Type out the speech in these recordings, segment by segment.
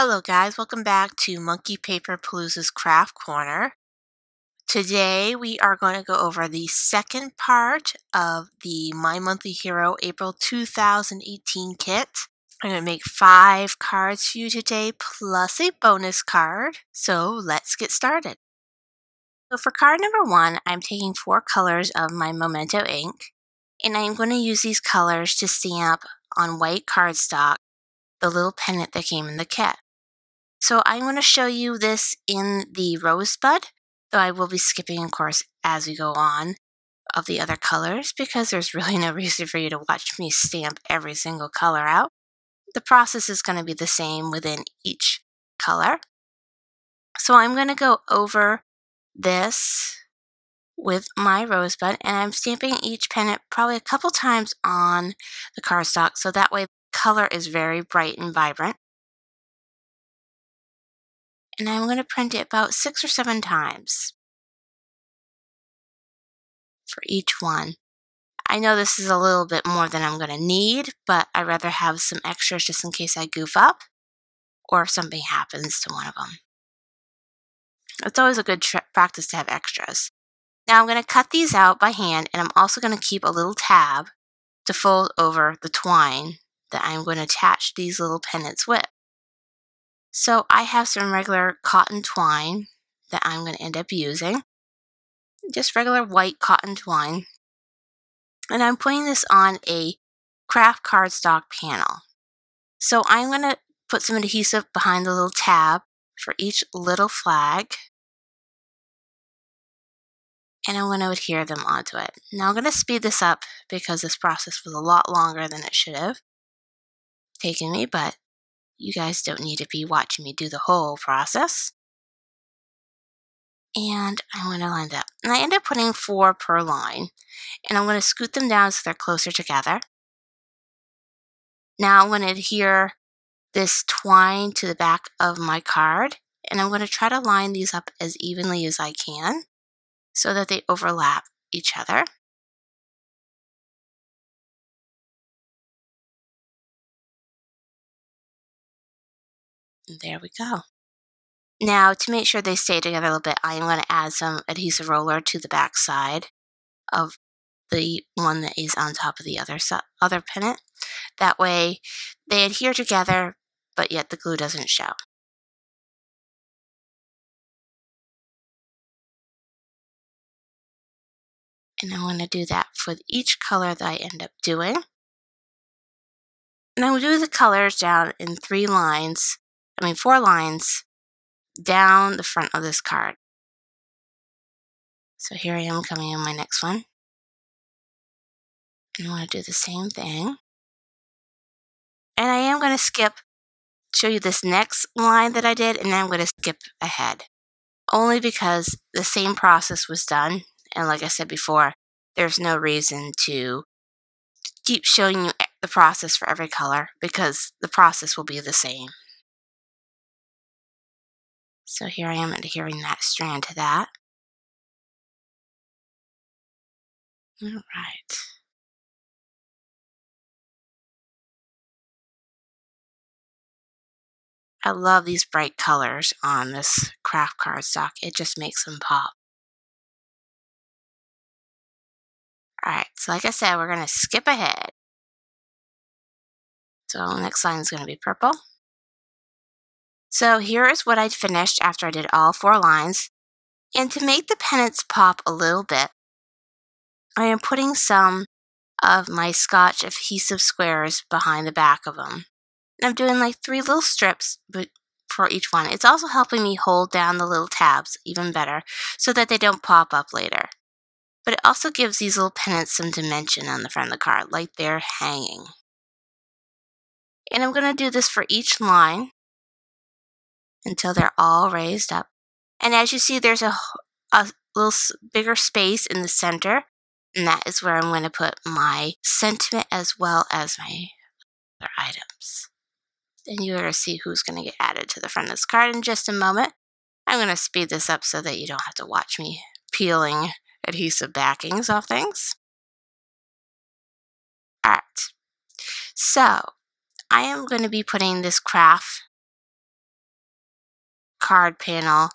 Hello guys, welcome back to Monkey Paper Palooza's Craft Corner. Today we are going to go over the second part of the My Monthly Hero April 2018 kit. I'm going to make 5 cards for you today plus a bonus card. So let's get started. So for card number 1, I'm taking 4 colors of my Memento ink, and I'm going to use these colors to stamp on white cardstock the little pennant that came in the kit. So I'm going to show you this in the Rosebud, though I will be skipping, of course, as we go on of the other colors because there's really no reason for you to watch me stamp every single color out. The process is going to be the same within each color. So I'm going to go over this with my Rosebud, and I'm stamping each pennant probably a couple times on the cardstock so that way the color is very bright and vibrant. And I'm going to print it about 6 or 7 times for each one. I know this is a little bit more than I'm going to need, but I'd rather have some extras just in case I goof up or if something happens to one of them. It's always a good practice to have extras. Now I'm going to cut these out by hand, and I'm also going to keep a little tab to fold over the twine that I'm going to attach these little pennants with. So I have some regular cotton twine that I'm going to end up using. Just regular white cotton twine. And I'm putting this on a craft cardstock panel. So I'm going to put some adhesive behind the little tab for each little flag. And I'm going to adhere them onto it. Now I'm going to speed this up because this process was a lot longer than it should have taken me, but you guys don't need to be watching me do the whole process. And I'm going to line that up. And I end up putting 4 per line. And I'm going to scoot them down so they're closer together. Now I'm going to adhere this twine to the back of my card. And I'm going to try to line these up as evenly as I can so that they overlap each other. And there we go. Now, to make sure they stay together a little bit, I am going to add some adhesive roller to the back side of the one that is on top of the other pennant. That way, they adhere together, but yet the glue doesn't show. And I'm going to do that for each color that I end up doing. And I'm going to do the colors down in 4 lines down the front of this card. So here I am coming in my next one. And I'm going to do the same thing. And I am going to show you this next line that I did, and then I'm going to skip ahead. Only because the same process was done. And like I said before, there's no reason to keep showing you the process for every color because the process will be the same. So here I am adhering that strand to that. All right. I love these bright colors on this craft cardstock. It just makes them pop. Alright, so like I said, we're going to skip ahead. So next line is going to be purple. So here is what I finished after I did all 4 lines. And to make the pennants pop a little bit, I am putting some of my Scotch adhesive squares behind the back of them. And I'm doing like 3 little strips for each one. It's also helping me hold down the little tabs even better so that they don't pop up later. But it also gives these little pennants some dimension on the front of the card, like they're hanging. And I'm going to do this for each line until they're all raised up. And as you see, there's a little bigger space in the center, and that is where I'm going to put my sentiment as well as my other items. And you're going to see who's going to get added to the front of this card in just a moment. I'm going to speed this up so that you don't have to watch me peeling adhesive backings off things. Alright, so I am going to be putting this craft card panel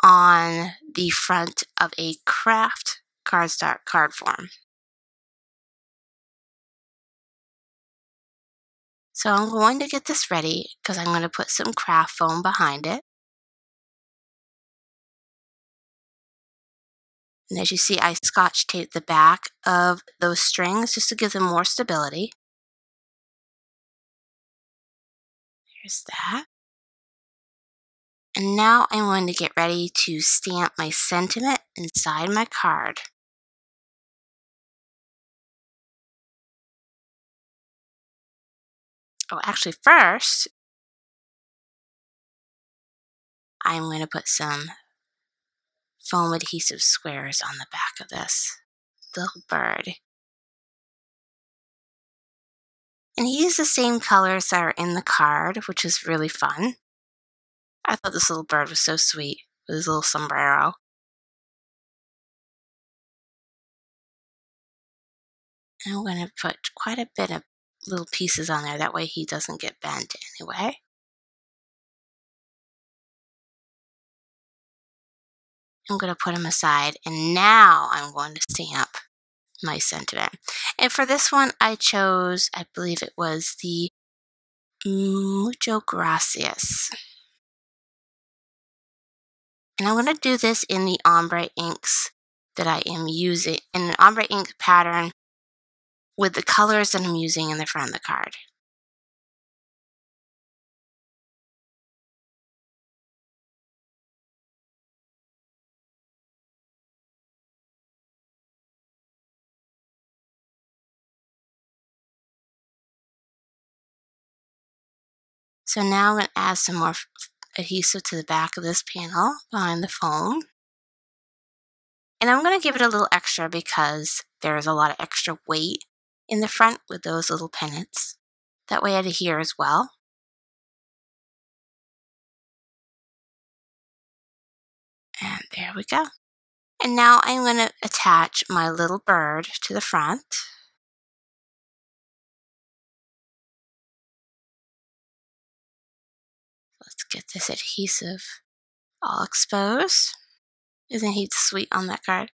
on the front of a craft cardstock card form. So I'm going to get this ready because I'm going to put some craft foam behind it. And as you see, I Scotch taped the back of those strings just to give them more stability. There's that. And now I'm going to get ready to stamp my sentiment inside my card. Oh, actually first, I'm going to put some foam adhesive squares on the back of this little bird. And he used the same colors that are in the card, which is really fun. I thought this little bird was so sweet with his little sombrero. And I'm going to put quite a bit of little pieces on there. That way he doesn't get bent anyway. I'm going to put him aside. And now I'm going to stamp my sentiment. And for this one, I chose, I believe it was the Mucho Gracias. And I'm going to do this in the ombre inks that I am using, in an ombre ink pattern with the colors that I'm using in the front of the card. So now I'm going to add some more adhesive to the back of this panel behind the foam. And I'm going to give it a little extra because there's a lot of extra weight in the front with those little pennants. That way it adheres as well. And there we go. And now I'm going to attach my little bird to the front. Let's get this adhesive all exposed. Isn't he sweet on that card?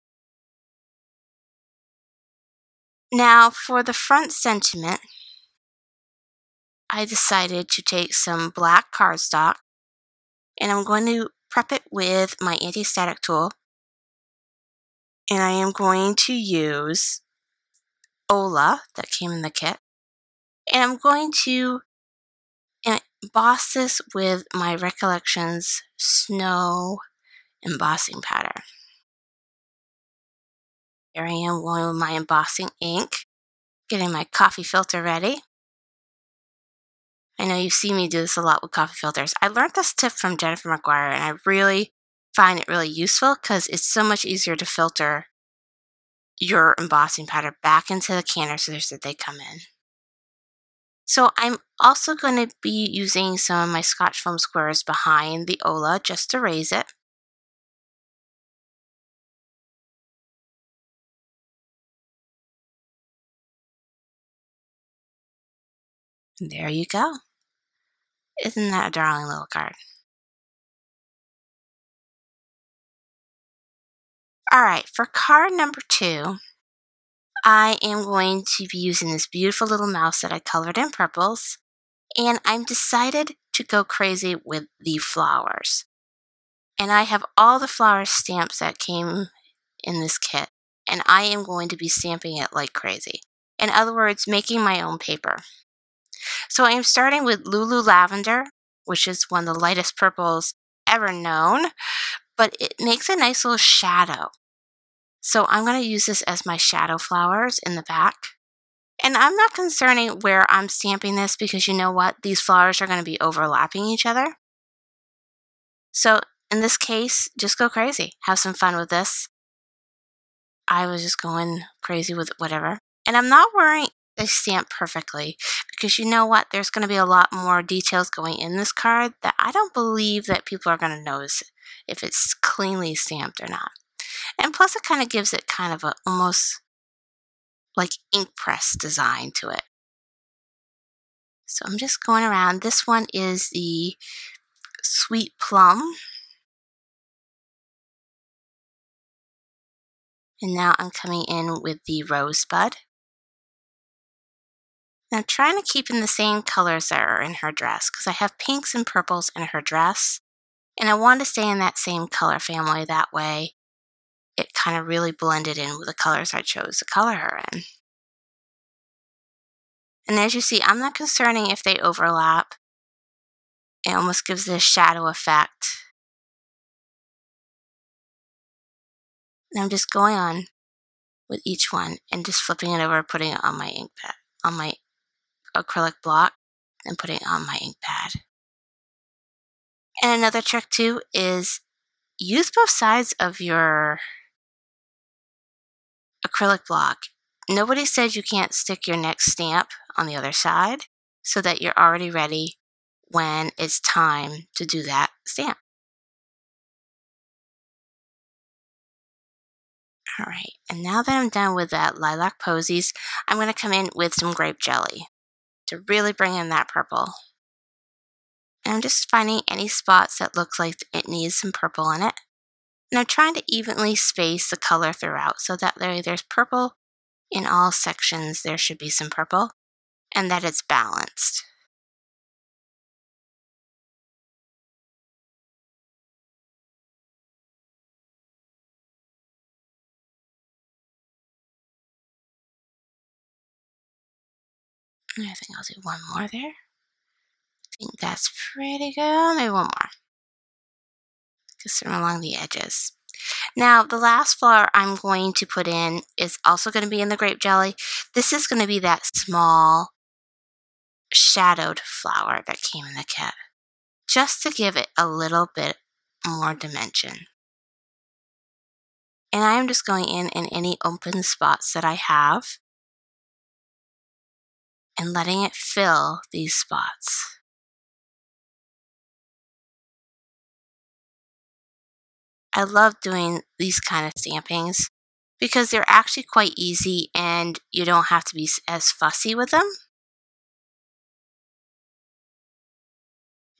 Now for the front sentiment, I decided to take some black cardstock and I'm going to prep it with my anti-static tool. And I am going to use Ola that came in the kit. And I'm going to emboss this with my Recollections Snow embossing powder. Here I am going with my embossing ink, getting my coffee filter ready. I know you see me do this a lot with coffee filters. I learned this tip from Jennifer McGuire, and I really find it really useful because it's so much easier to filter your embossing powder back into the canisters that they come in. So I'm also going to be using some of my Scotch foam squares behind the Ola just to raise it. And there you go. Isn't that a darling little card? All right, for card number 2, I am going to be using this beautiful little mouse that I colored in purples. And I'm decided to go crazy with the flowers. And I have all the flower stamps that came in this kit. And I am going to be stamping it like crazy. In other words, making my own paper. So I'm starting with Lulu Lavender, which is one of the lightest purples ever known. But it makes a nice little shadow. So I'm going to use this as my shadow flowers in the back. And I'm not concerning where I'm stamping this because you know what? These flowers are going to be overlapping each other. So in this case, just go crazy. Have some fun with this. I was just going crazy with whatever. And I'm not worrying they stamp perfectly because you know what? There's going to be a lot more details going in this card that I don't believe that people are going to notice if it's cleanly stamped or not. And plus it kind of gives it kind of a almost like ink press design to it. So I'm just going around. This one is the Sweet Plum. And now I'm coming in with the rosebud. And I'm trying to keep in the same colors that are in her dress because I have pinks and purples in her dress. And I want to stay in that same color family. That way it kind of really blended in with the colors I chose to color her in. And as you see, I'm not concerning if they overlap. It almost gives this shadow effect. And I'm just going on with each one and just flipping it over, putting it on my ink pad, on my acrylic block, and putting it on my ink pad. And another trick too is use both sides of your acrylic block. Nobody said you can't stick your next stamp on the other side so that you're already ready when it's time to do that stamp. All right, and now that I'm done with that lilac posies, I'm going to come in with some grape jelly to really bring in that purple. And I'm just finding any spots that looks like it needs some purple in it. And I'm trying to evenly space the color throughout so that there's purple in all sections. There should be some purple and that it's balanced. And I think I'll do one more there. I think that's pretty good. Maybe one more. Just along the edges. Now, the last flower I'm going to put in is also going to be in the grape jelly. This is going to be that small shadowed flower that came in the kit, just to give it a little bit more dimension. And I am just going in any open spots that I have and letting it fill these spots. I love doing these kind of stampings because they're actually quite easy and you don't have to be as fussy with them.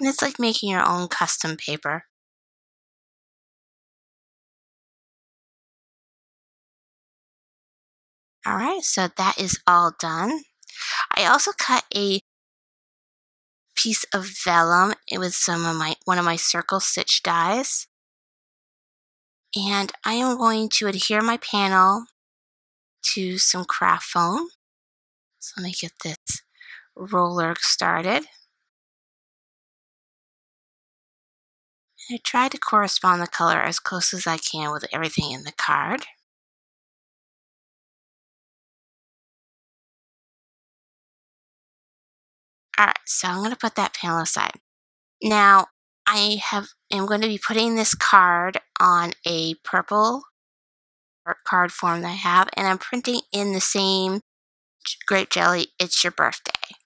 And it's like making your own custom paper. All right, so that is all done. I also cut a piece of vellum with one of my circle stitch dies. And I am going to adhere my panel to some craft foam. So let me get this roller started. I try to correspond the color as close as I can with everything in the card. Alright, so I'm going to put that panel aside. Now, am going to be putting this card on a purple card form that I have, and I'm printing in the same grape jelly, It's Your Birthday.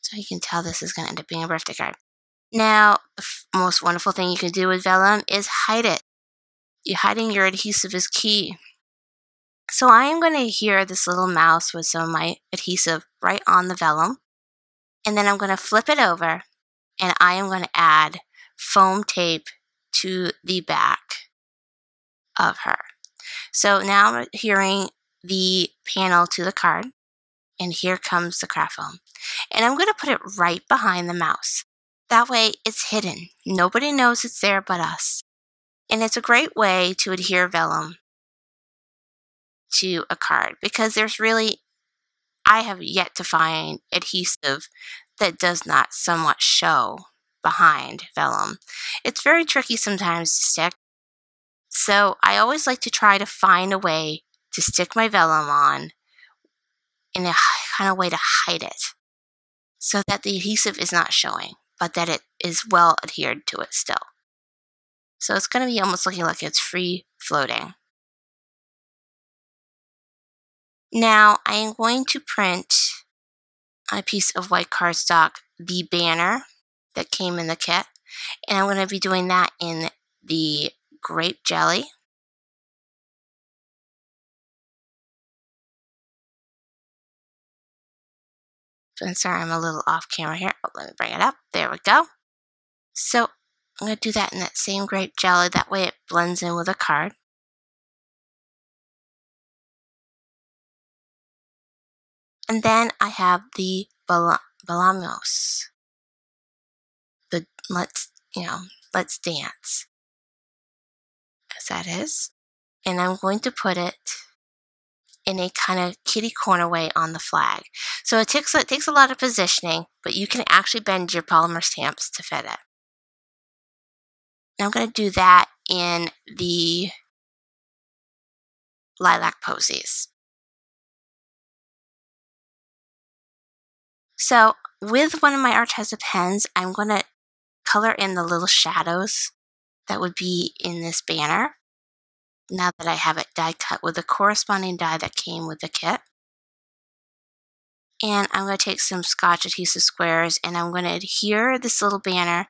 So you can tell this is going to end up being a birthday card. Now, the most wonderful thing you can do with vellum is hide it. Hiding your adhesive is key. So I am going to adhere this little mouse with some of my adhesive right on the vellum. And then I'm going to flip it over and I am going to add foam tape to the back of her. So now I'm adhering the panel to the card. And here comes the craft foam. And I'm going to put it right behind the mouse. That way it's hidden. Nobody knows it's there but us. And it's a great way to adhere vellum to a card because I have yet to find adhesive that does not somewhat show behind vellum. It's very tricky sometimes to stick. So I always like to try to find a way to stick my vellum on in a kind of way to hide it so that the adhesive is not showing, but that it is well adhered to it still. So it's going to be almost looking like it's free floating. Now I am going to print on a piece of white cardstock the banner that came in the kit, and I'm going to be doing that in the grape jelly. And sorry, I'm a little off camera here. Oh, let me bring it up. There we go. So I'm going to do that in that same grape jelly. That way it blends in with the card. And then I have the Bellamos. The let's dance, as that is. And I'm going to put it in a kind of kitty corner way on the flag. So it takes a lot of positioning, but you can actually bend your polymer stamps to fit it. And I'm going to do that in the lilac posies. So with one of my Arteza pens, I'm going to color in the little shadows that would be in this banner, now that I have it die cut with the corresponding die that came with the kit. And I'm going to take some Scotch adhesive squares and I'm going to adhere this little banner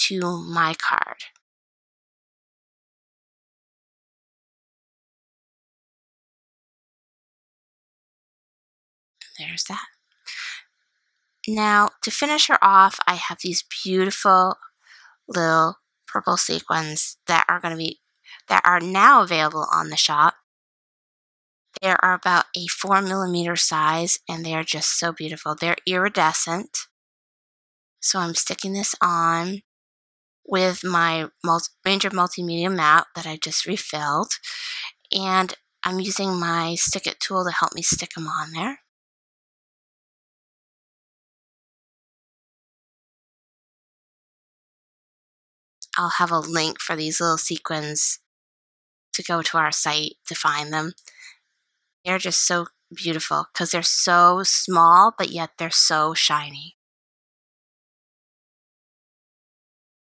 to my card. There's that. Now, to finish her off, I have these beautiful little purple sequins that are now available on the shop. They are about a 4mm size and they are just so beautiful. They're iridescent. So I'm sticking this on with my Ranger Multimedia mat that I just refilled. And I'm using my Stick It tool to help me stick them on there. I'll have a link for these little sequins to go to our site to find them. They're just so beautiful because they're so small, but yet they're so shiny.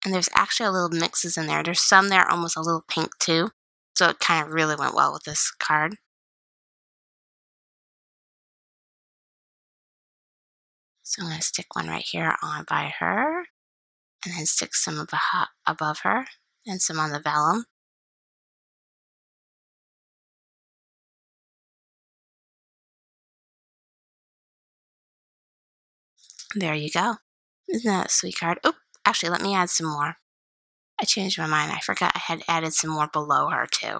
And there's actually a little mixes in there. There's some that are almost a little pink too. So it kind of really went well with this card. So I'm going to stick one right here on by her. And then stick some above her and some on the vellum. There you go. Isn't that a sweet card? Oh, actually, let me add some more. I changed my mind. I forgot I had added some more below her too.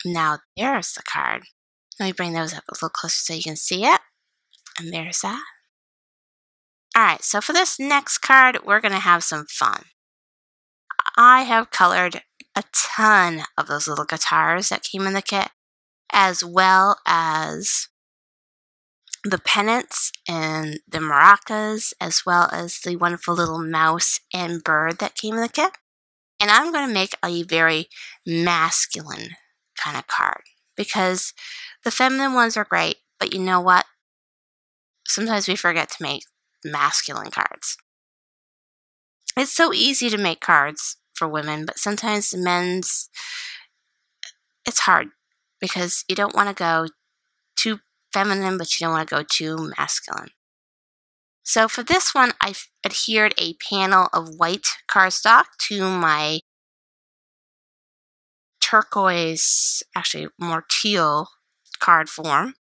Now there's the card. Let me bring those up a little closer so you can see it. And there's that. Alright, so for this next card, we're going to have some fun. I have colored a ton of those little guitars that came in the kit, as well as the pennants and the maracas, as well as the wonderful little mouse and bird that came in the kit. And I'm going to make a very masculine kind of card because the feminine ones are great, but you know what? Sometimes we forget to make masculine cards. It's so easy to make cards for women, but sometimes men's, it's hard because you don't want to go too feminine, but you don't want to go too masculine. So for this one, I've adhered a panel of white cardstock to my turquoise, actually more teal card form.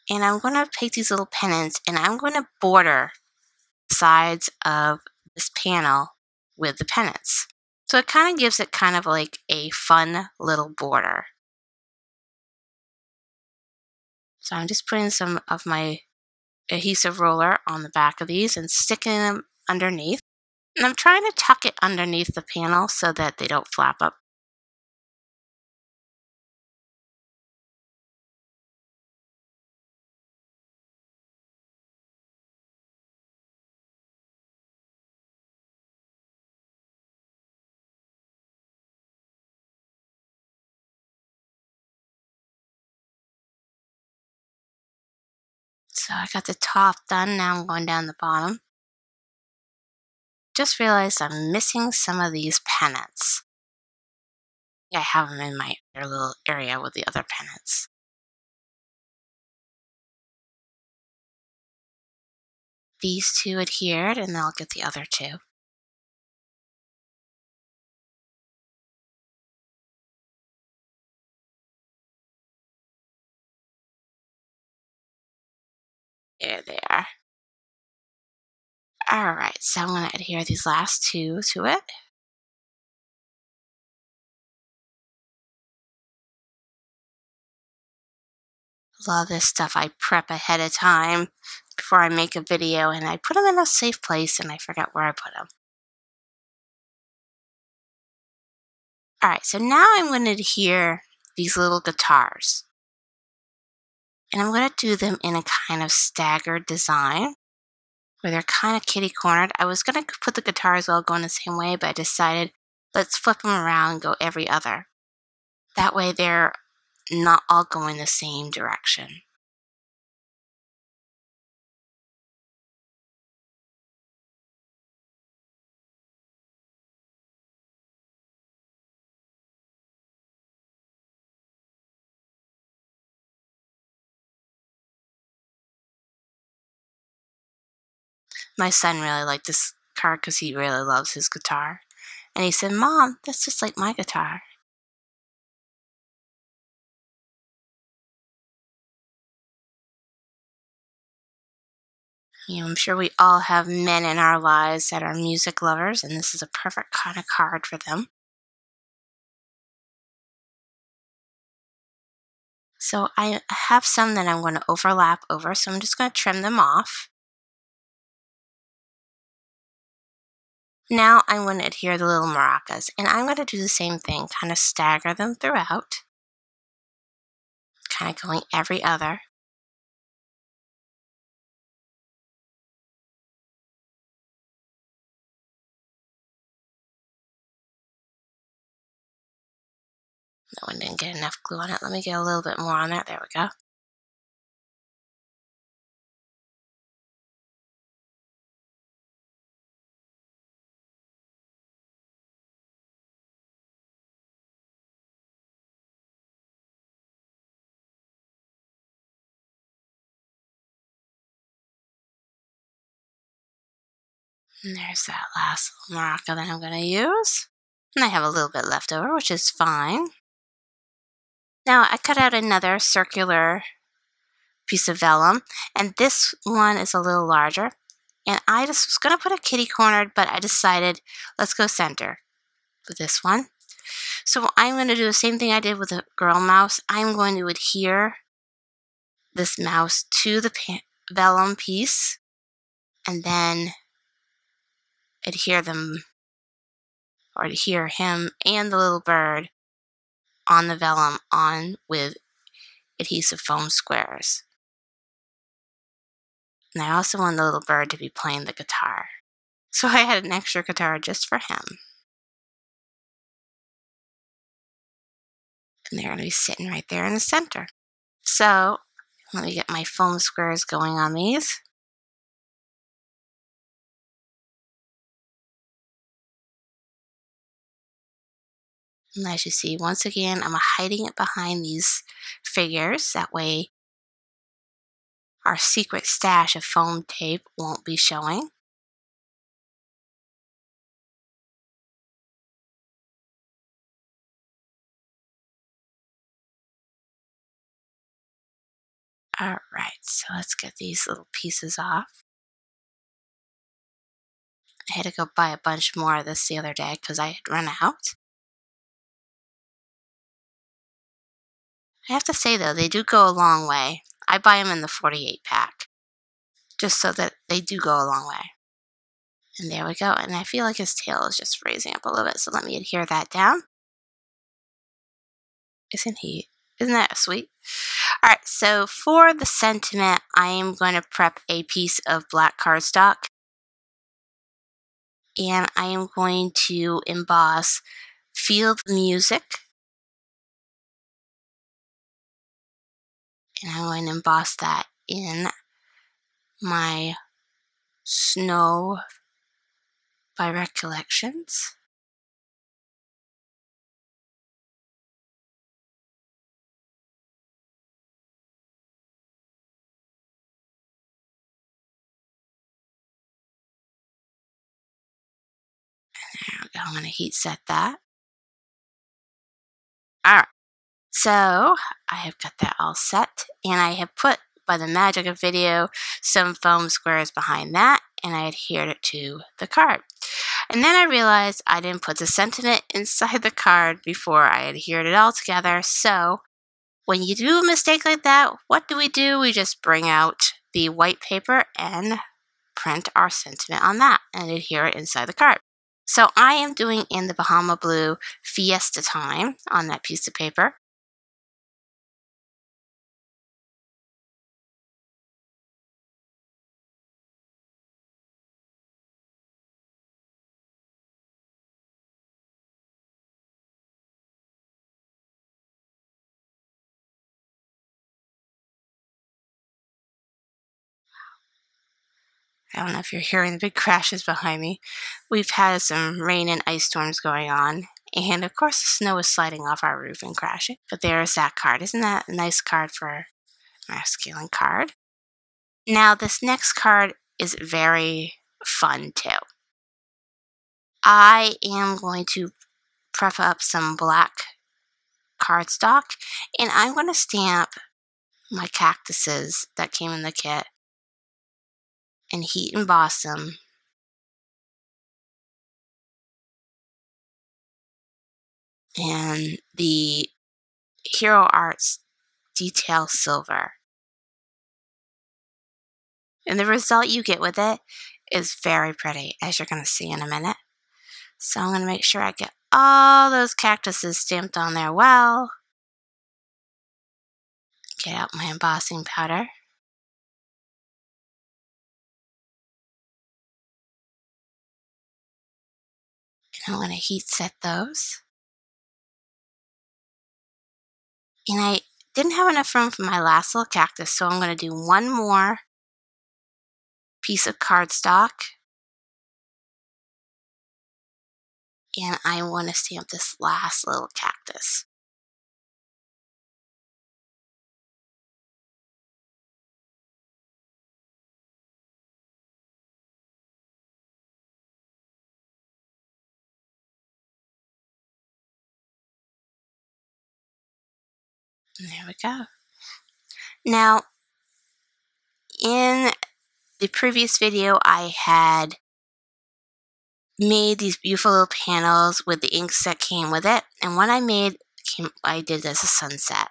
And I'm going to take these little pennants and I'm going to border the sides of this panel with the pennants. So it kind of gives it kind of like a fun little border. So I'm just putting some of my adhesive roller on the back of these and sticking them underneath. And I'm trying to tuck it underneath the panel so that they don't flap up. So I got the top done, now I'm going down the bottom. Just realized I'm missing some of these pennants. I have them in my other little area with the other pennants. These two adhered and I'll get the other two. There they are. All right, so I'm going to adhere these last two to it. A lot of this stuff I prep ahead of time before I make a video, and I put them in a safe place, and I forget where I put them. All right, so now I'm going to adhere these little guitars. And I'm going to do them in a kind of staggered design where they're kind of kitty-cornered. I was going to put the guitars all going the same way, but I decided let's flip them around and go every other. That way they're not all going the same direction. My son really liked this card because he really loves his guitar. And he said, "Mom, that's just like my guitar." You know, I'm sure we all have men in our lives that are music lovers, and this is a perfect kind of card for them. So I have some that I'm going to overlap over, so I'm just going to trim them off. Now I'm going to adhere the little maracas, and I'm going to do the same thing, kind of stagger them throughout, kind of going every other. That one didn't get enough glue on it. Let me get a little bit more on that. There we go. And there's that last little maraca that I'm going to use. And I have a little bit left over, which is fine. Now I cut out another circular piece of vellum, and this one is a little larger. And I just was going to put a kitty cornered, but I decided let's go center with this one. So I'm going to do the same thing I did with the girl mouse. I'm going to adhere this mouse to the vellum piece and then adhere them, or adhere him and the little bird on the vellum on with adhesive foam squares. And I also want the little bird to be playing the guitar. So I had an extra guitar just for him. And they're going to be sitting right there in the center. So let me get my foam squares going on these. And as you see, once again, I'm hiding it behind these figures. That way our secret stash of foam tape won't be showing. All right, so let's get these little pieces off. I had to go buy a bunch more of this the other day because I had run out. I have to say, though, they do go a long way. I buy them in the 48 pack, just so that they do go a long way. And there we go. And I feel like his tail is just raising up a little bit, so let me adhere that down. Isn't that sweet? All right, so for the sentiment, I am going to prep a piece of black cardstock. And I am going to emboss Feel the Music. And I'm going to emboss that in my Snow by Recollections. There we go. I'm going to heat set that. All right. So I have got that all set, and I have put by the magic of video, some foam squares behind that, and I adhered it to the card. And then I realized I didn't put the sentiment inside the card before I adhered it all together. So when you do a mistake like that, what do? We just bring out the white paper and print our sentiment on that and adhere it inside the card. So I am doing in the Bahama Blue Fiesta Time on that piece of paper. I don't know if you're hearing the big crashes behind me. We've had some rain and ice storms going on, and of course the snow is sliding off our roof and crashing. But there's that card. Isn't that a nice card for a masculine card? Now this next card is very fun too. I am going to prep up some black cardstock, and I'm going to stamp my cactuses that came in the kit and heat emboss them. And the Hero Arts Detail Silver. And the result you get with it is very pretty, as you're going to see in a minute. So I'm going to make sure I get all those cactuses stamped on there well. Get out my embossing powder. And I'm going to heat set those. And I didn't have enough room for my last little cactus, so I'm going to do one more piece of cardstock. And I want to stamp this last little cactus. And there we go. Now, in the previous video, I had made these beautiful little panels with the inks that came with it. And what I did as a sunset.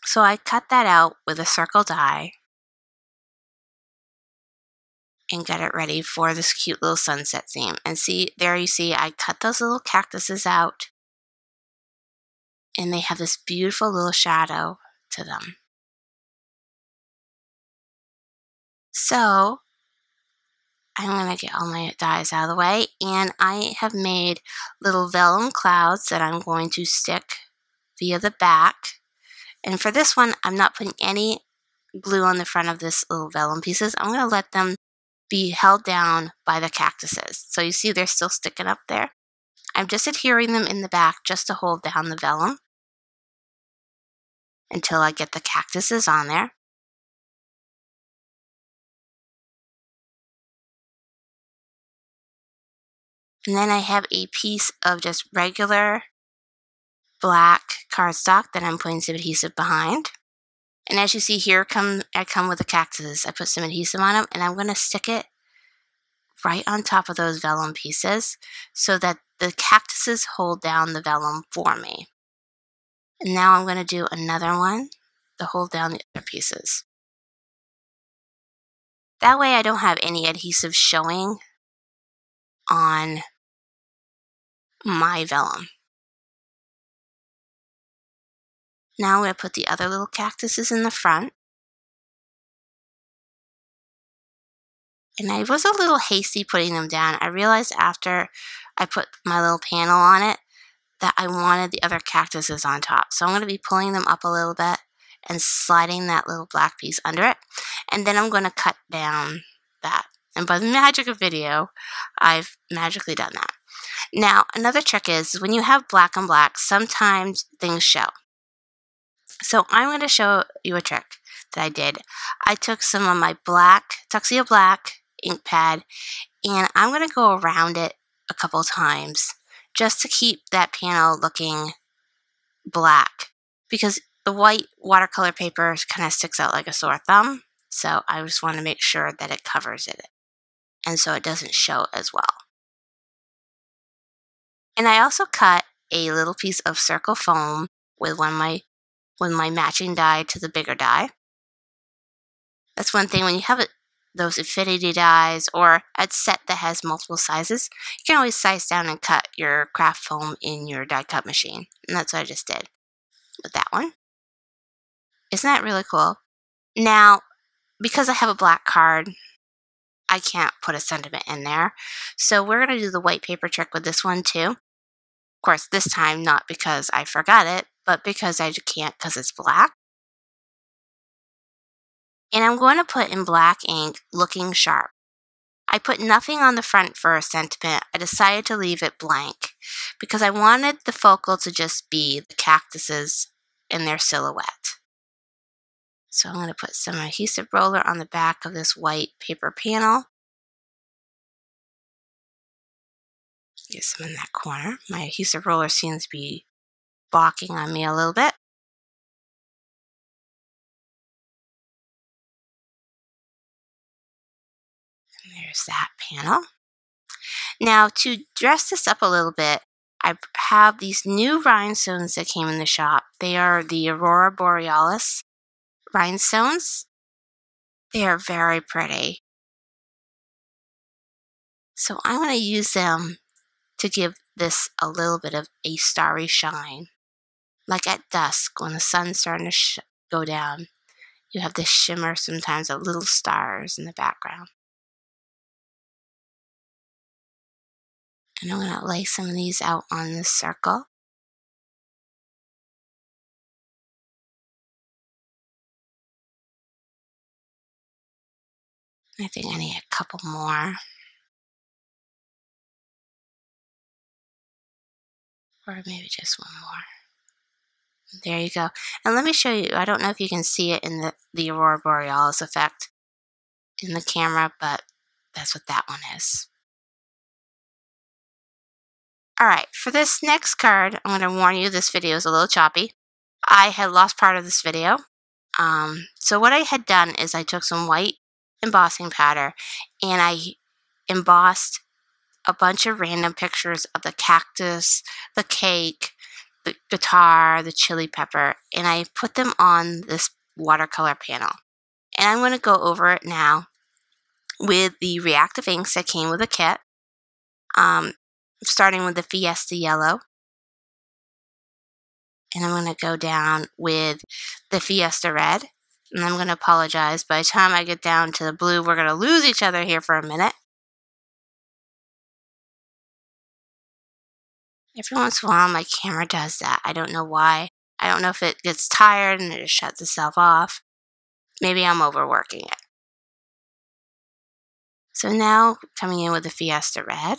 So I cut that out with a circle die and got it ready for this cute little sunset theme. And see, there you see, I cut those little cactuses out. And they have this beautiful little shadow to them. So I'm going to get all my dies out of the way, and I have made little vellum clouds that I'm going to stick via the back. And for this one, I'm not putting any glue on the front of this little vellum pieces. I'm going to let them be held down by the cactuses. So you see they're still sticking up there. I'm just adhering them in the back just to hold down the vellum until I get the cactuses on there. And then I have a piece of just regular black cardstock that I'm putting some adhesive behind. And as you see here, I come with the cactuses. I put some adhesive on them, and I'm going to stick it right on top of those vellum pieces so that the cactuses hold down the vellum for me. And now I'm going to do another one to hold down the other pieces. That way I don't have any adhesive showing on my vellum. Now I'm going to put the other little cactuses in the front. And I was a little hasty putting them down. I realized after I put my little panel on it that I wanted the other cactuses on top. So I'm going to be pulling them up a little bit and sliding that little black piece under it. And then I'm going to cut down that. And by the magic of video, I've magically done that. Now, another trick is when you have black on black, sometimes things show. So I'm going to show you a trick that I did. I took some of my black, Tuxedo Black ink pad, and I'm going to go around it a couple times just to keep that panel looking black. Because The white watercolor paper kind of sticks out like a sore thumb, so I just want to make sure that it covers it, and so it doesn't show as well. And I also cut a little piece of circle foam with my matching die to the bigger die. That's one thing when you have those infinity dies or a set that has multiple sizes, you can always size down and cut your craft foam in your die cut machine. And that's what I just did with that one. Isn't that really cool? Now, because I have a black card, I can't put a sentiment in there. So we're going to do the white paper trick with this one too. Of course, this time not because I forgot it, but because I can't because it's black. And I'm going to put in black ink, looking sharp. I put nothing on the front for a sentiment. I decided to leave it blank because I wanted the focal to just be the cactuses in their silhouette. So I'm going to put some adhesive roller on the back of this white paper panel. Get some in that corner. My adhesive roller seems to be balking on me a little bit. And there's that panel. Now to dress this up a little bit, I have these new rhinestones that came in the shop. They are the Aurora Borealis rhinestones. They are very pretty. So I'm going to use them to give this a little bit of a starry shine. Like at dusk when the sun's starting to go down, you have this shimmer sometimes of little stars in the background. And I'm going to lay some of these out on this circle. I think I need a couple more. Or maybe just one more. There you go. And let me show you. I don't know if you can see it in the Aurora Borealis effect in the camera, but that's what that one is. Alright, for this next card, I'm going to warn you this video is a little choppy. I had lost part of this video. So what I had done is I took some white embossing powder and I embossed a bunch of random pictures of the cactus, the cake, the guitar, the chili pepper, and I put them on this watercolor panel. And I'm going to go over it now with the reactive inks that came with the kit, starting with the Fiesta Yellow. And I'm going to go down with the Fiesta Red. And I'm going to apologize. By the time I get down to the blue, we're going to lose each other here for a minute. Every once in a while, my camera does that. I don't know why. I don't know if it gets tired and it just shuts itself off. Maybe I'm overworking it. So now, coming in with the Fiesta Red.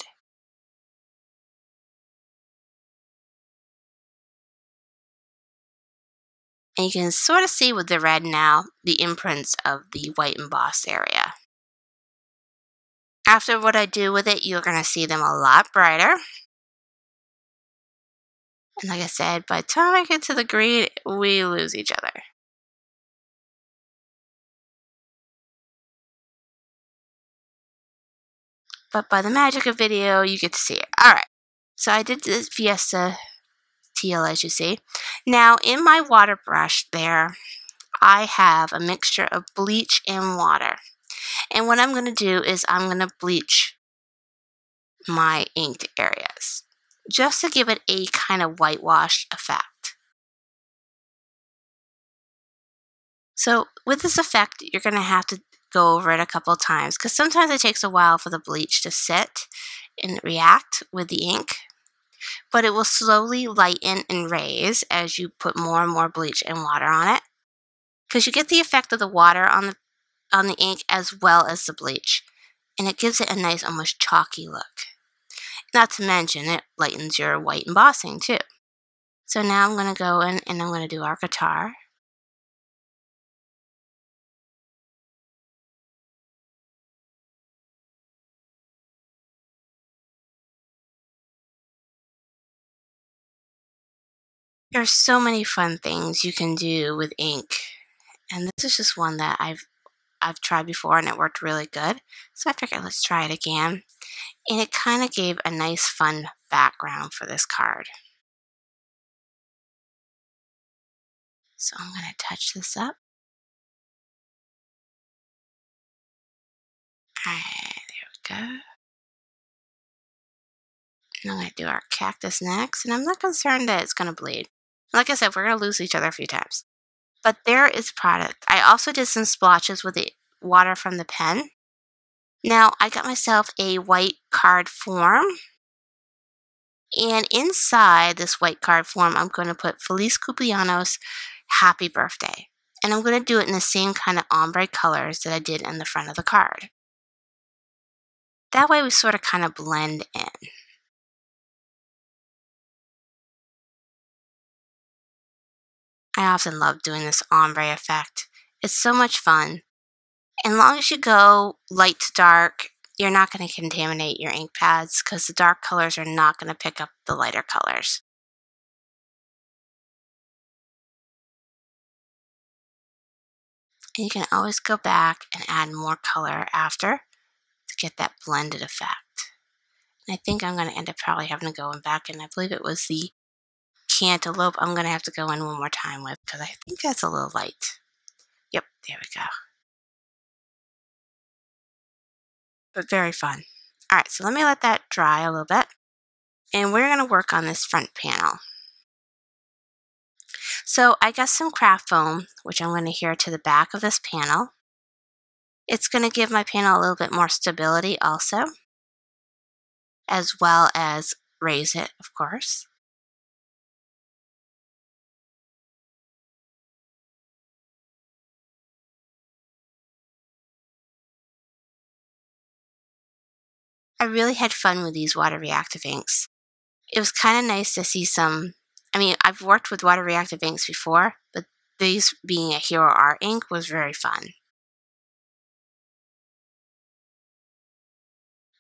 And you can sort of see with the red now, the imprints of the white embossed area. After what I do with it, you're going to see them a lot brighter. And like I said, by the time I get to the green, we lose each other. But by the magic of video, you get to see it. Alright, so I did the Fiesta Teal, as you see. Now, in my water brush there, I have a mixture of bleach and water. And what I'm going to do is I'm going to bleach my inked areas, just to give it a kind of whitewash effect. So with this effect, you're going to have to go over it a couple times because sometimes it takes a while for the bleach to sit and react with the ink, but it will slowly lighten and raise as you put more and more bleach and water on it, because you get the effect of the water on the ink as well as the bleach, and it gives it a nice almost chalky look. Not to mention it lightens your white embossing too. So now I'm going to go in and I'm going to do our guitar. There's so many fun things you can do with ink, and this is just one that I've tried before and it worked really good. So I figured let's try it again. And it kind of gave a nice fun background for this card. So I'm going to touch this up. Alright, there we go. And I'm going to do our cactus next, and I'm not concerned that it's going to bleed. Like I said, we're going to lose each other a few times. But there is product. I also did some splotches with the water from the pen. Now, I got myself a white card form. And inside this white card form, I'm going to put Feliz Cumpleaños, Happy Birthday. And I'm going to do it in the same kind of ombre colors that I did in the front of the card. That way we sort of kind of blend in. I often love doing this ombre effect. It's so much fun. And as long as you go light to dark, you're not going to contaminate your ink pads because the dark colors are not going to pick up the lighter colors. And you can always go back and add more color after to get that blended effect. And I think I'm going to end up probably having to go back, and I believe it was the cantaloupe I'm going to have to go in one more time with because I think that's a little light. Yep, there we go. But very fun. Alright, so let me let that dry a little bit. And we're going to work on this front panel. So I got some craft foam, which I'm going to adhere to the back of this panel. It's going to give my panel a little bit more stability also, as well as raise it, of course. I really had fun with these water reactive inks. It was kind of nice to see some, I've worked with water reactive inks before, but these being a Hero Art ink was very fun.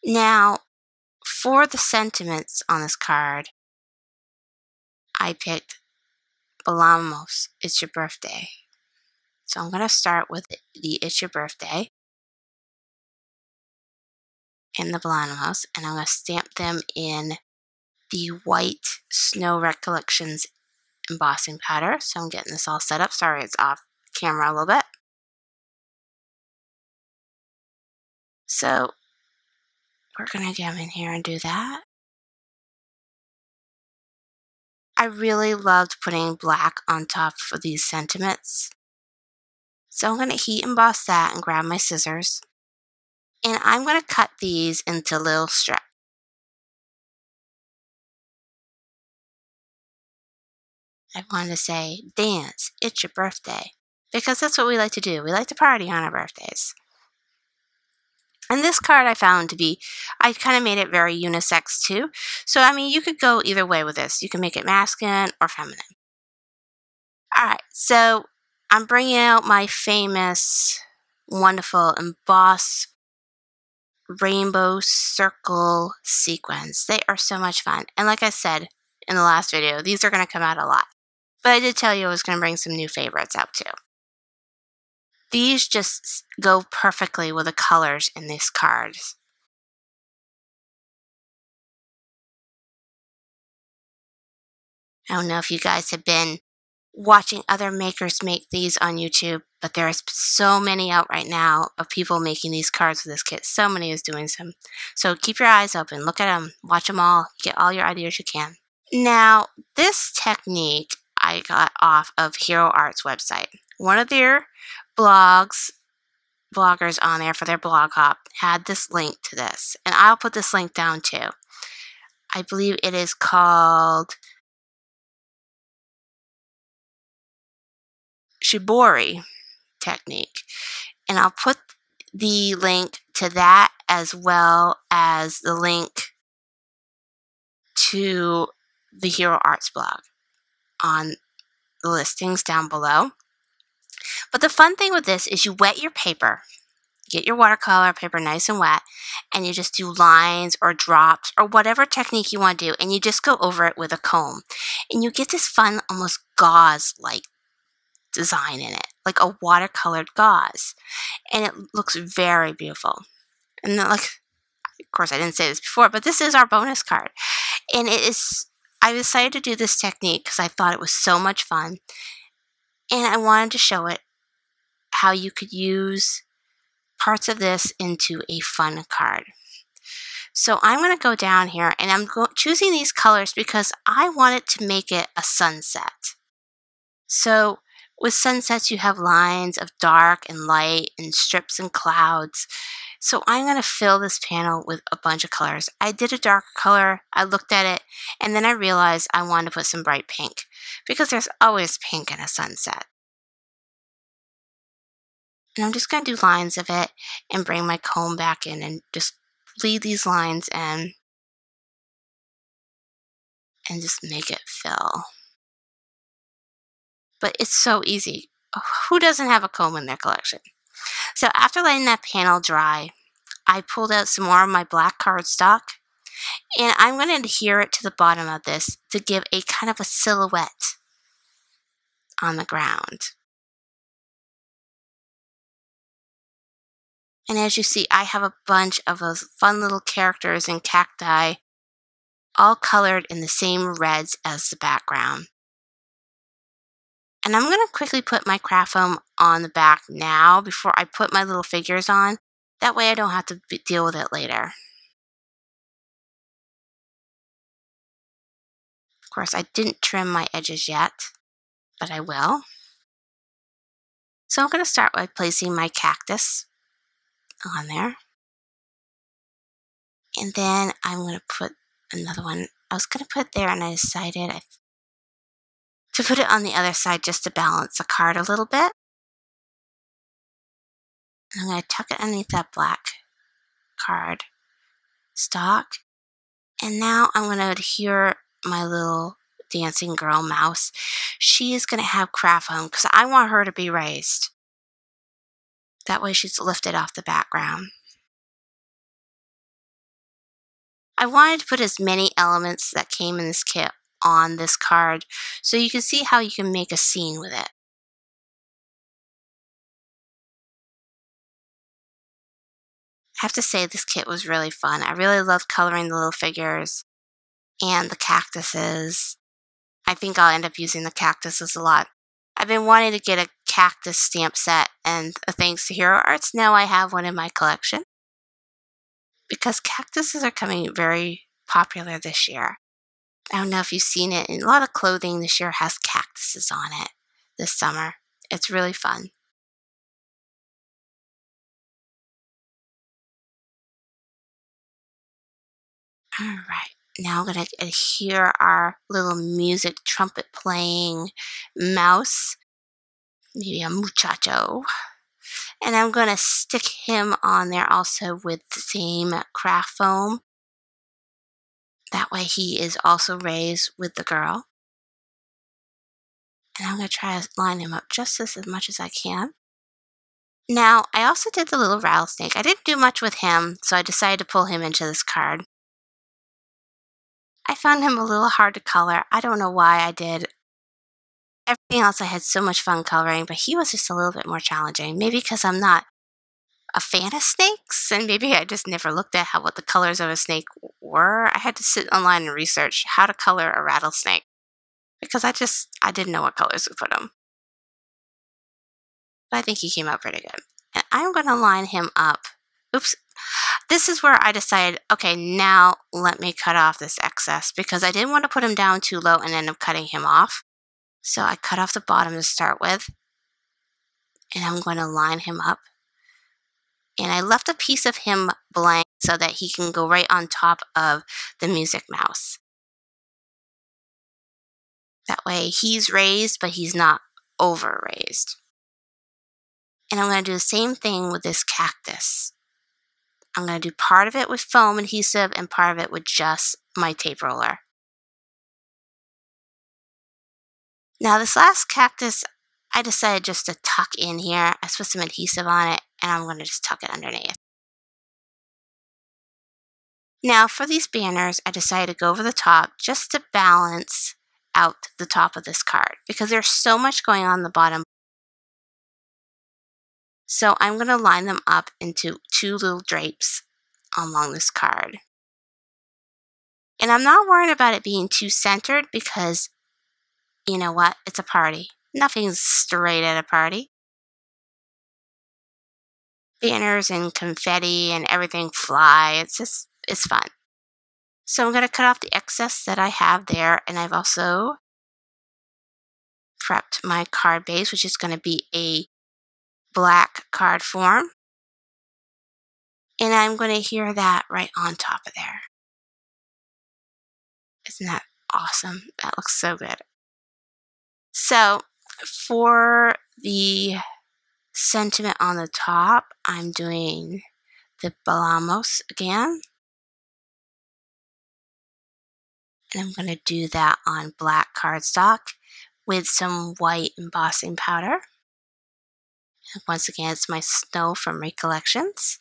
Now, for the sentiments on this card, I picked Belamos, It's Your Birthday. So I'm going to start with the It's Your Birthday and the Belamos, and I'm going to stamp them in the white Snow Recollections embossing powder. So I'm getting this all set up. Sorry, it's off camera a little bit. So we're going to come in here and do that. I really loved putting black on top for these sentiments. So I'm going to heat emboss that and grab my scissors. And I'm going to cut these into little strips. I wanted to say, dance, it's your birthday. Because that's what we like to do. We like to party on our birthdays. And this card I found to be, I kind of made it very unisex too. So, you could go either way with this. You can make it masculine or feminine. Alright, so I'm bringing out my famous, wonderful Emboss rainbow circle sequins. They are so much fun. And like I said in the last video, these are going to come out a lot. But I did tell you I was going to bring some new favorites out too. These just go perfectly with the colors in these cards. I don't know if you guys have been watching other makers make these on YouTube, but there's so many out right now of people making these cards with this kit. So many is doing some. So keep your eyes open. Look at them. Watch them all. Get all your ideas you can. Now, this technique I got off of Hero Art's website. One of their bloggers on there for their blog hop had this link to this. And I'll put this link down too. I believe it is called Shibori technique. And I'll put the link to that as well as the link to the Hero Arts blog on the listings down below. But the fun thing with this is you wet your paper. get your watercolor paper nice and wet, and you just do lines or drops or whatever technique you want to do, and you just go over it with a comb. And you get this fun, almost gauze-like design in it, like a watercolored gauze. And it looks very beautiful. And then, like, of course, I didn't say this before, but this is our bonus card. And I decided to do this technique because I thought it was so much fun. And I wanted to show it how you could use parts of this into a fun card. So I'm going to go down here, and I'm choosing these colors because I wanted to make it a sunset. So with sunsets, you have lines of dark and light and strips and clouds. So I'm going to fill this panel with a bunch of colors. I did a dark color, I looked at it, and then I realized I wanted to put some bright pink because there's always pink in a sunset. And I'm just going to do lines of it and bring my comb back in and just bleed these lines in and just make it fill. But it's so easy. Who doesn't have a comb in their collection? So after letting that panel dry, I pulled out some more of my black cardstock, and I'm going to adhere it to the bottom of this to give a kind of a silhouette on the ground. And as you see, I have a bunch of those fun little characters and cacti, all colored in the same reds as the background. And I'm going to quickly put my craft foam on the back now before I put my little figures on. That way I don't have to deal with it later. Of course, I didn't trim my edges yet, but I will. So I'm going to start by placing my cactus on there. And then I'm going to put another one. I was going to put it there, and I decided to put it on the other side just to balance the card a little bit. And I'm going to tuck it underneath that black card stock. And now I'm going to adhere my little dancing girl mouse. She is going to have craft foam because I want her to be raised. That way she's lifted off the background. I wanted to put as many elements that came in this kit on this card so you can see how you can make a scene with it. I have to say this kit was really fun. I really loved coloring the little figures and the cactuses. I think I'll end up using the cactuses a lot. I've been wanting to get a cactus stamp set, and thanks to Hero Arts, now I have one in my collection because cactuses are coming very popular this year. I don't know if you've seen it. A lot of clothing this year has cactuses on it this summer. It's really fun. All right. Now I'm going to adhere our little music trumpet playing mouse, maybe a muchacho. And I'm going to stick him on there also with the same craft foam. That way he is also raised with the girl. And I'm going to try to line him up just as much as I can. Now, I also did the little rattlesnake. I didn't do much with him, so I decided to pull him into this card. I found him a little hard to color. I don't know why I did. Everything else I had so much fun coloring, but he was just a little bit more challenging. Maybe because I'm not a fan of snakes, and maybe I just never looked at what the colors of a snake were. I had to sit online and research how to color a rattlesnake because I didn't know what colors to put him. But I think he came out pretty good. And I'm going to line him up. Oops. This is where I decided, okay, now let me cut off this excess because I didn't want to put him down too low and end up cutting him off. So I cut off the bottom to start with, and I'm going to line him up. And I left a piece of him blank so that he can go right on top of the music mouse. That way he's raised, but he's not over raised. And I'm going to do the same thing with this cactus. I'm going to do part of it with foam adhesive and part of it with just my tape roller. Now this last cactus, I decided just to tuck in here. I put some adhesive on it, and I'm going to just tuck it underneath. Now for these banners, I decided to go over the top just to balance out the top of this card because there's so much going on the bottom. So I'm going to line them up into 2 little drapes along this card. And I'm not worried about it being too centered because, you know what, it's a party. Nothing's straight at a party. Banners and confetti and everything fly. It's fun. So I'm going to cut off the excess that I have there, and I've also prepped my card base, which is going to be a black card form. And I'm going to adhere that right on top of there. Isn't that awesome? That looks so good. So for the sentiment on the top, I'm doing the Vellum again. And I'm going to do that on black cardstock with some white embossing powder. And once again, it's my snow from Recollections.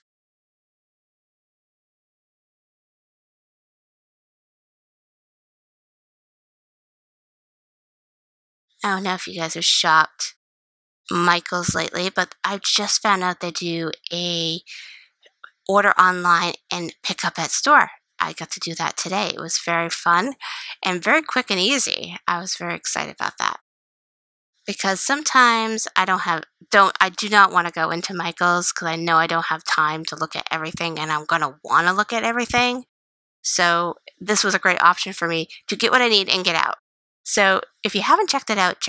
I don't know if you guys have shopped Michael's lately, but I just found out they do a order online and pick up at store. I got to do that today. It was very fun and very quick and easy. I was very excited about that because sometimes I do not want to go into Michael's because I know I don't have time to look at everything, and I'm going to want to look at everything. So this was a great option for me to get what I need and get out. So if you haven't checked it out,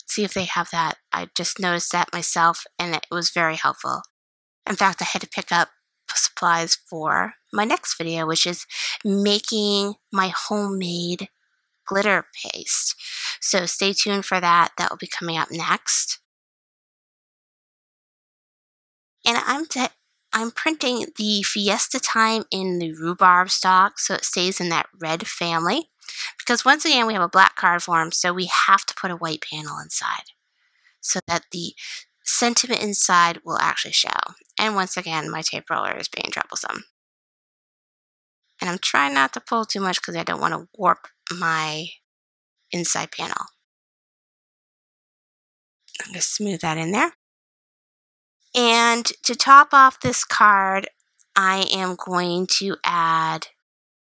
see if they have that. I just noticed that myself, and it was very helpful. In fact, I had to pick up supplies for my next video, which is making my homemade glitter paste. So stay tuned for that. That will be coming up next. And I'm printing the Fiesta Time in the rhubarb stock, so it stays in that red family. Because once again, we have a black card form, so we have to put a white panel inside so that the sentiment inside will actually show. And once again, my tape roller is being troublesome. And I'm trying not to pull too much because I don't want to warp my inside panel. I'm going to smooth that in there. And to top off this card, I am going to add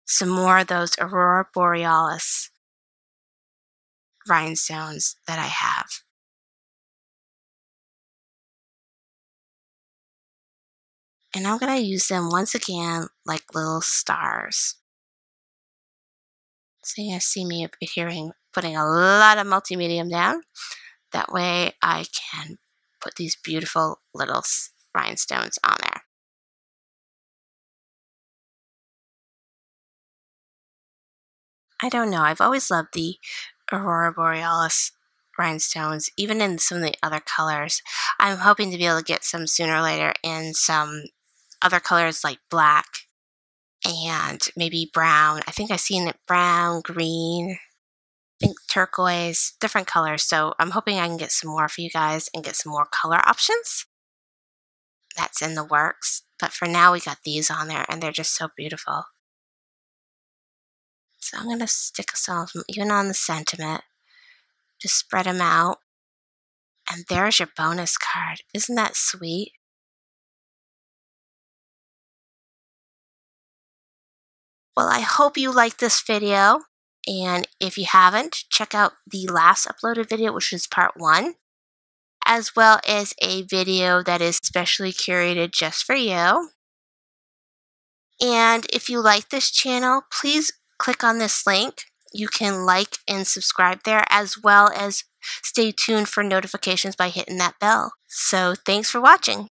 some more of those Aurora Borealis rhinestones that I have. And I'm going to use them once again like little stars. So you're going to see me putting a lot of multi-medium down. That way I can put these beautiful little rhinestones on there. I don't know. I've always loved the Aurora Borealis rhinestones, even in some of the other colors. I'm hoping to be able to get some sooner or later in some other colors like black and maybe brown. I think I've seen it brown, green, I think turquoise, different colors. So I'm hoping I can get some more for you guys and get some more color options. That's in the works. But for now, we got these on there, and they're just so beautiful. So I'm going to stick some of them even on the sentiment. Just spread them out. And there's your bonus card. Isn't that sweet? Well, I hope you liked this video. And if you haven't, check out the last uploaded video, which is part 1, as well as a video that is specially curated just for you. And if you like this channel, please click on this link. You can like and subscribe there, as well as stay tuned for notifications by hitting that bell. So thanks for watching.